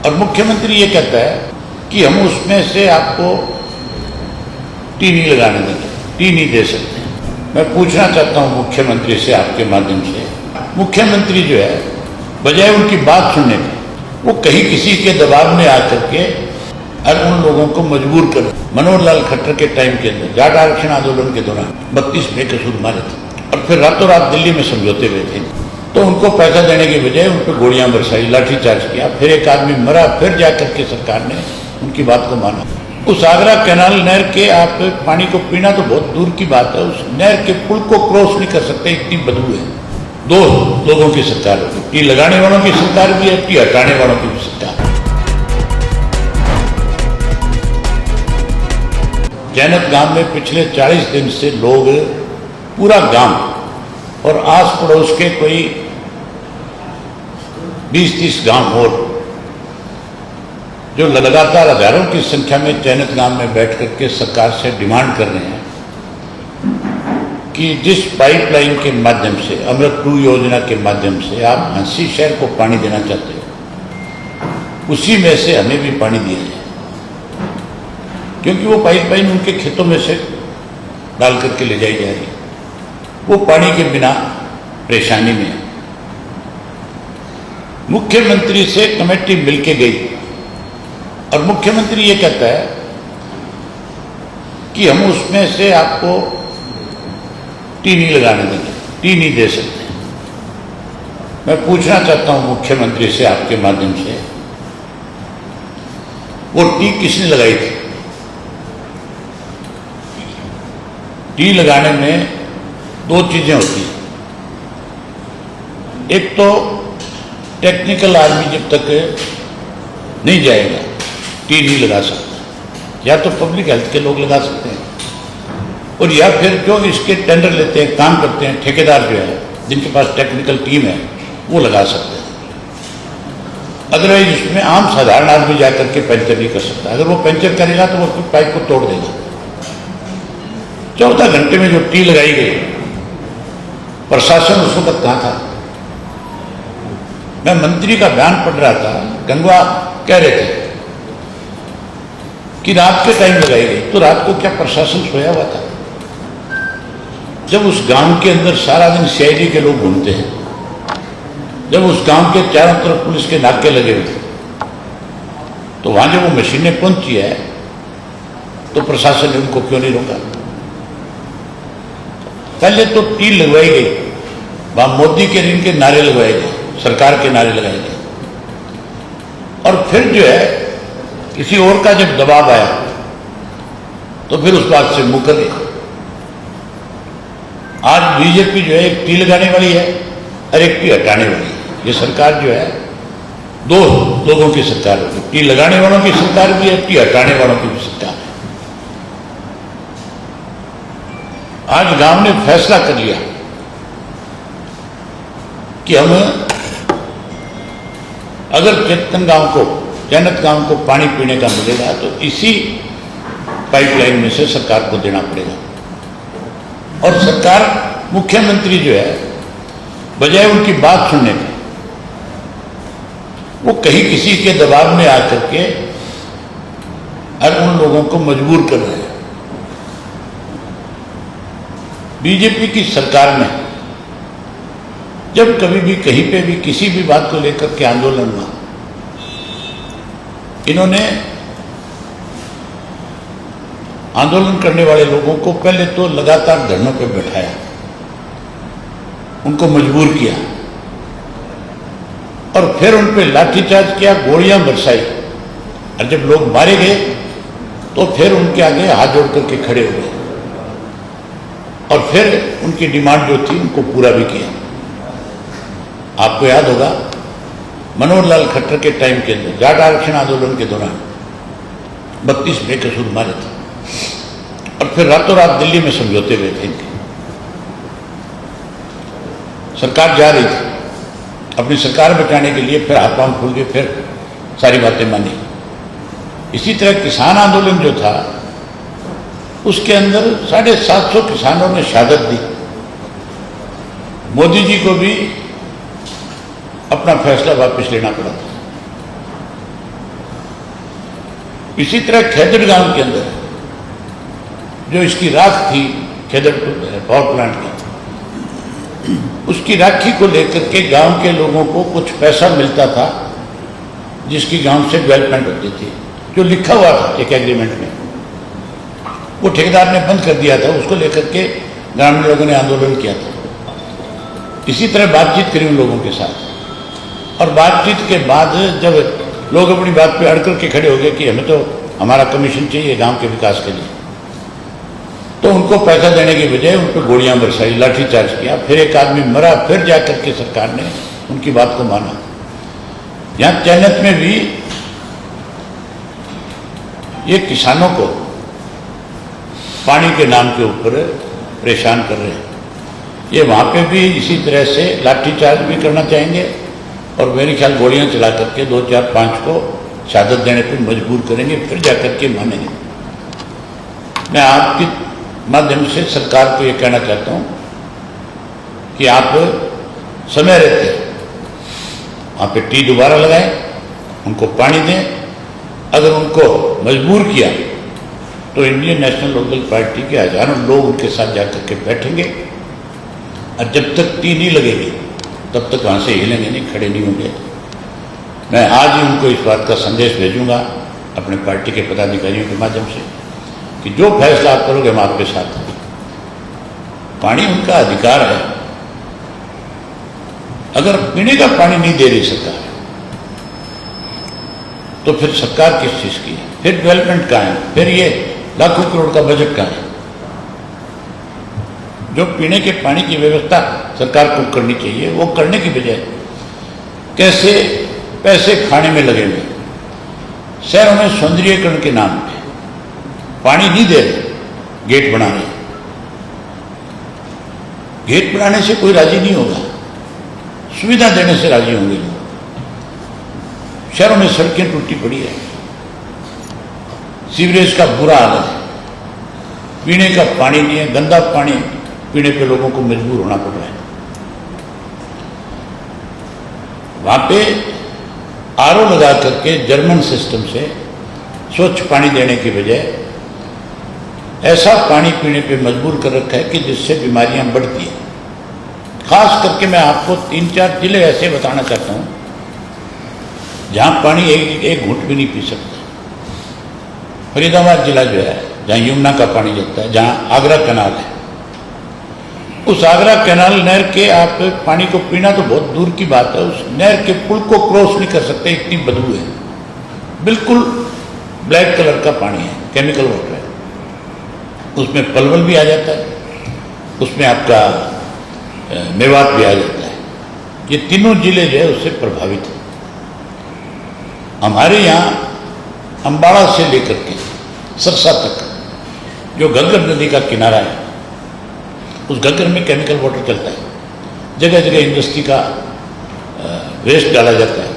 और मुख्यमंत्री ये कहता है कि हम उसमें से आपको टी नहीं लगाने देंगे, टी नहीं दे सकते। मैं पूछना चाहता हूं मुख्यमंत्री से आपके माध्यम से, मुख्यमंत्री जो है बजाय उनकी बात सुनने के वो कहीं किसी के दबाव में आकर के और उन लोगों को मजबूर कर, मनोहर लाल खट्टर के टाइम के अंदर जाट आरक्षण आंदोलन के दौरान 32 बेकसूर मारे थे और फिर रातों रात दिल्ली में समझौते हुए थे। तो उनको पैसा देने के बजाय उन पर गोलियां बरसाई, लाठीचार्ज किया, फिर एक आदमी मरा, फिर जाकर के सरकार ने उनकी बात को माना। उस आगरा कैनाल नहर के आप पानी को पीना तो बहुत दूर की बात है, उस नहर के पुल को क्रॉस नहीं कर सकते, इतनी बदबू है। दो लोगों की सरकार होगी, टी लगाने वालों की सरकार भी है, टी हटाने वालों की भी सरकार। जैनत गांव में पिछले 40 दिन से लोग, पूरा गांव और आस पड़ोस के कोई 20-30 गांव और जो लगातार हजारों की संख्या में जैनत गांव में बैठ करके सरकार से डिमांड कर रहे हैं कि जिस पाइपलाइन के माध्यम से, अमृत 2 योजना के माध्यम से आप हंसी शहर को पानी देना चाहते हो, उसी में से हमें भी पानी दिया जाए, क्योंकि वो पाइपलाइन उनके खेतों में से डाल करके ले जाई जा रही है। वो पानी के बिना परेशानी में है। मुख्यमंत्री से कमेटी मिलके गई और मुख्यमंत्री ये कहता है कि हम उसमें से आपको टी नहीं लगाने देंगे, टी नहीं दे सकते। मैं पूछना चाहता हूं मुख्यमंत्री से आपके माध्यम से, वो टी किसने लगाई थी? टी लगाने में 2 चीजें होती हैं। एक तो टेक्निकल आदमी जब तक नहीं जाएगा टी नहीं लगा सकता, या तो पब्लिक हेल्थ के लोग लगा सकते हैं, और या फिर जो इसके टेंडर लेते हैं, काम करते हैं, ठेकेदार जो है, जिनके पास टेक्निकल टीम है, वो लगा सकते हैं। अदरवाइज इसमें आम साधारण आदमी जाकर के पंचर नहीं कर सकता। अगर वो पंचर करेगा तो वो पाइप को तोड़ देगा। 14 घंटे में जो टी लगाई गई, प्रशासन उस वक्त कहां था? मैं मंत्री का बयान पढ़ रहा था, गंगवा कह रहे थे कि रात के टाइम लगाई गई, तो रात को क्या प्रशासन सोया हुआ था? जब उस गांव के अंदर सारा दिन सीआईडी के लोग घूमते हैं, जब उस गांव के चारों तरफ पुलिस के नाके लगे हुए थे, तो वहां जब वो मशीनें पहुंची है तो प्रशासन ने उनको क्यों नहीं रोका? पहले तो टी लगवाई गई, वहां मोदी के इनके नारे लगवाए गए, सरकार के नारे लगाए गए, और फिर जो है किसी और का जब दबाव आया तो फिर उस बात से मुकर गए। आज बीजेपी जो है एक टी लगाने वाली है और एक टी हटाने वाली है। ये सरकार जो है 2 लोगों की सरकार होगी, टी लगाने वालों की सरकार भी है, टी हटाने वालों की भी सरकार है। आज गांव ने फैसला कर लिया कि हम अगर चेतन गांव को, जैनत गांव को पानी पीने का मिलेगा तो इसी पाइपलाइन में से सरकार को देना पड़ेगा। और सरकार, मुख्यमंत्री जो है बजाय उनकी बात सुनने के वो कहीं किसी के दबाव में आकर के और उन लोगों को मजबूर कर रहे हैं। बीजेपी की सरकार में जब कभी भी कहीं पे भी किसी भी बात को लेकर के आंदोलन हुआ, इन्होंने आंदोलन करने वाले लोगों को पहले तो लगातार धरनों पर बैठाया, उनको मजबूर किया, और फिर उन पर लाठीचार्ज किया, गोलियां बरसाई, और जब लोग मारे गए तो फिर उनके आगे हाथ जोड़ करके खड़े हो गए, और फिर उनकी डिमांड जो थी उनको पूरा भी किया। आपको याद होगा मनोहर लाल खट्टर के टाइम के अंदर जाट आरक्षण आंदोलन के दौरान 32 बेकसूर मारे थे, और फिर रातों रात दिल्ली में समझौते हुए थे। सरकार जा रही थी अपनी सरकार बचाने के लिए, फिर हाथ पांव फूल के फिर सारी बातें मानी। इसी तरह किसान आंदोलन जो था उसके अंदर 750 किसानों ने शहादत दी। मोदी जी को भी अपना फैसला वापस लेना पड़ा था। इसी तरह खेदड़ गांव के अंदर जो इसकी राख थी, खेदड़ पावर प्लांट की, उसकी राखी को लेकर के गांव के लोगों को कुछ पैसा मिलता था, जिसकी गांव से डेवलपमेंट होती थी, जो लिखा हुआ था एक एग्रीमेंट में। वो ठेकेदार ने बंद कर दिया था, उसको लेकर के ग्रामीण लोगों ने आंदोलन किया था। इसी तरह बातचीत करी उन लोगों के साथ, और बातचीत के बाद जब लोग अपनी बात पे अड़ करके खड़े हो गए कि हमें तो हमारा कमीशन चाहिए गांव के विकास के लिए, तो उनको पैसा देने की बजाय उन पर गोलियां बरसाई, लाठीचार्ज किया। फिर एक आदमी मरा, फिर जाकर के सरकार ने उनकी बात को माना। यहाँ चैनत में भी ये किसानों को पानी के नाम के ऊपर परेशान कर रहे हैं। ये वहाँ पे भी इसी तरह से लाठीचार्ज भी करना चाहेंगे, और मेरे ख्याल गोलियां चला करके 2, 4, 5 को शहादत देने पर मजबूर करेंगे, फिर जाकर के मानेंगे। मैं आपके माध्यम से सरकार को ये कहना चाहता हूँ कि आप समय रहते वहाँ पे टी दोबारा लगाएं, उनको पानी दें। अगर उनको मजबूर किया तो इंडियन नेशनल लोकदल पार्टी के हजारों लोग उनके साथ जाकर के बैठेंगे, और जब तक टी नहीं लगेगी तब तक वहाँ से हिलेंगे नहीं, खड़े नहीं होंगे। मैं आज ही उनको इस बात का संदेश भेजूंगा अपने पार्टी के पदाधिकारियों के माध्यम से कि जो फैसला आप करोगे हम आपके साथ हैं। पानी उनका अधिकार है। अगर पीने का पानी नहीं दे रही सरकार तो फिर सरकार किस चीज की है? फिर डेवलपमेंट कहाँ है? फिर ये लाखों करोड़ का बजट कहाँ है? जो पीने के पानी की व्यवस्था सरकार को करनी चाहिए, वो करने की बजाय कैसे पैसे खाने में लगे हुए, शहरों में सौंदर्यीकरण के नाम पे पानी नहीं दे रहे, गेट बना रहे। गेट बनाने से कोई राजी नहीं होगा, सुविधा देने से राजी होंगे लोग। शहरों में सड़कें टूटी पड़ी है, सीवरेज का बुरा हाल है, पीने का पानी नहीं है, गंदा पानी पीने पे लोगों को मजबूर होना पड़ रहा है। वहां पे आरओ लगा करके जर्मन सिस्टम से स्वच्छ पानी देने की बजाय ऐसा पानी पीने पे मजबूर कर रखा है कि जिससे बीमारियां बढ़ती हैं। खास करके मैं आपको 3-4 जिले ऐसे बताना चाहता हूं जहां पानी एक घूंट भी नहीं पी सकता। फरीदाबाद जिला जो है, जहां यमुना का पानी जाता है, जहां आगरा कैनाल है, उस आगरा कैनाल नहर के आप पानी को पीना तो बहुत दूर की बात है, उस नहर के पुल को क्रॉस नहीं कर सकते, इतनी बदबू है। बिल्कुल ब्लैक कलर का पानी है, केमिकल वाटर है। उसमें पलवल भी आ जाता है, उसमें आपका मेवात भी आ जाता है। ये तीनों जिले जो है उससे प्रभावित है। हमारे यहाँ अम्बाड़ा से लेकर के सरसा तक जो घग्गर नदी का किनारा है, उस घग्गर में केमिकल वाटर चलता है। जगह जगह इंडस्ट्री का वेस्ट डाला जाता है।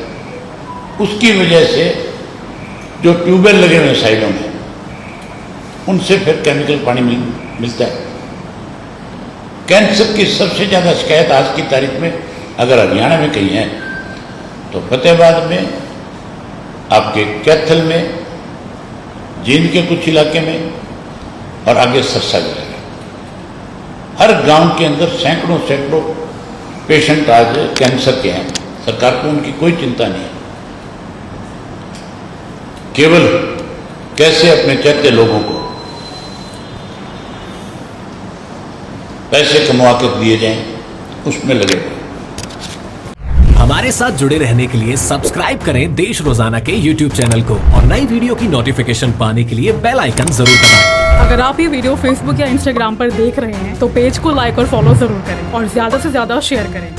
उसकी वजह से जो ट्यूबवेल लगे हुए हैं साइडों में, उनसे फिर केमिकल पानी मिलता है। कैंसर की सबसे ज़्यादा शिकायत आज की तारीख में अगर हरियाणा में कहीं है तो फतेहाबाद में, आपके कैथल में, जींद के कुछ इलाके में, और आगे सरसा जिले में। हर गांव के अंदर सैकड़ों पेशेंट आज कैंसर के हैं। सरकार को उनकी कोई चिंता नहीं है, केवल कैसे अपने चलते लोगों को पैसे कमा कर दिए जाएं, उसमें लगे हुए। हमारे साथ जुड़े रहने के लिए सब्सक्राइब करें देश रोजाना के YouTube चैनल को, और नई वीडियो की नोटिफिकेशन पाने के लिए बेल आइकन जरूर दबाएं। अगर आप ये वीडियो Facebook या Instagram पर देख रहे हैं तो पेज को लाइक और फॉलो जरूर करें, और ज्यादा से ज्यादा शेयर करें।